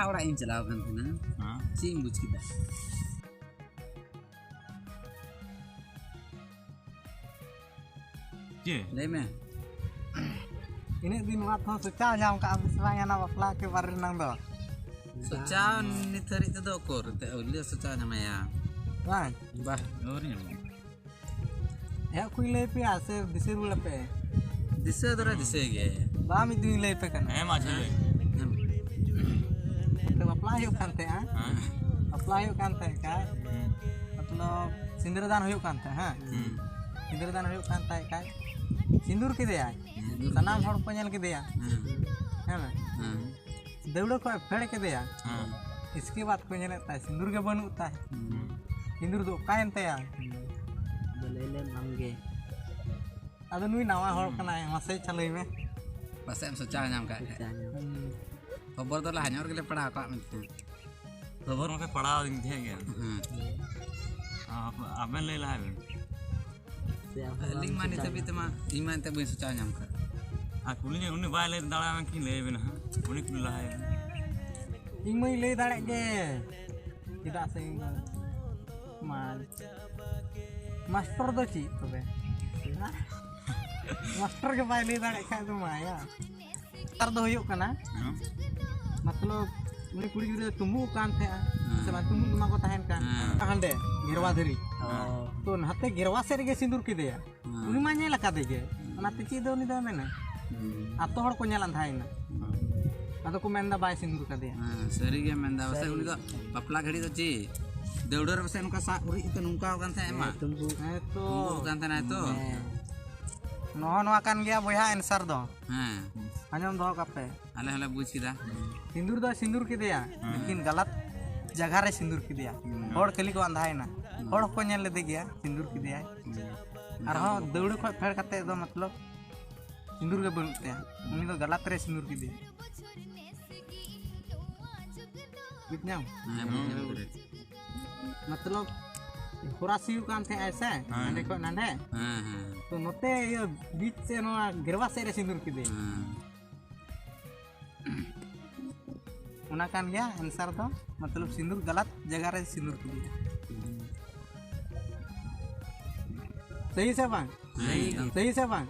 orang yang celah kan na, sih buj kita. Leme. Ini din wat ho secah nyam ka abis bang ana bapla ke barir nang do. Secah ni tarik tu dokor, te ulia secah namanya. Bang, Bah, orang ya kui le pe ase disir ula pe. disa dora disa ge. Ba mi din le pe kan. macam le. Te bapla hu kan te ha. Bapla hu kan te ka. मतलब सिंदूरदान हुई कांता है सिंदूरदान हुई कांता है का सिंदूर के दिया सनाम हड़ को नेल के दिया है ना दौड़ को फेड़ के दिया इसके बाद को नेलता है सिंदूर के बनता है सिंदूर तो कायनते या बलेले मंगे अद नुई नवा हड़ कना है मसे चलई में Pasal secah nyam ka. Khबर तो ला हन्योर के लिए पढ़ा का में. खबर में पढ़ा दिन थे क्या आप में ले ला है लिंग मानी तभी तमा ईमान तभी secah nyam ka. कुली ने उन्हें बाय ले दाड़ा में की ले बिना उन्हें कुली ला है ing mai le dare ge tidak se master do ci tobe master के बाय ले दड़े खा तो माया तर दो हुयो कना मतलब उनी कुड़ी गिरे तुमु कान थे से बा तुमु मा को तहन का हंडे गिरवा धरी तो नहते गिरवा से गे सिंदूर की दे उनी मा नेला का देगे ना तिची दो नि दो मेना आतो हड़ को नेलान थाइना आतो को मेंदा बाय सिंदूर का दे सरी ge menda pasal uni तो bapla घड़ी तो ची देउडर pasal नुका सा उरी itu नुका kan teh emang तो kan teh na itu नो kan गया बोया आंसर दो हां आजम दो कापे आले हले बुझ किदा सिंदूर के दिया लेकिन गलत जगह रे सिंदूर के दिया हड़ खली को अंधा है ना हड़ को नेल ले दे गया सिंदूर के दिया और हां दौड़ को फेर करते दो मतलब सिंदूर के बनते उनी तो गलत रे सिंदूर के दिया कितना मतलब खुरासी कान थे ऐसे नंदे को नंदे तो नोते ये बीच से नो गिरवा से रे सिंदूर के दे उना कान गया आंसर तो मतलब सिंदूर गलत जगह रे सिंदूर के दे सही से बांग सही से बांग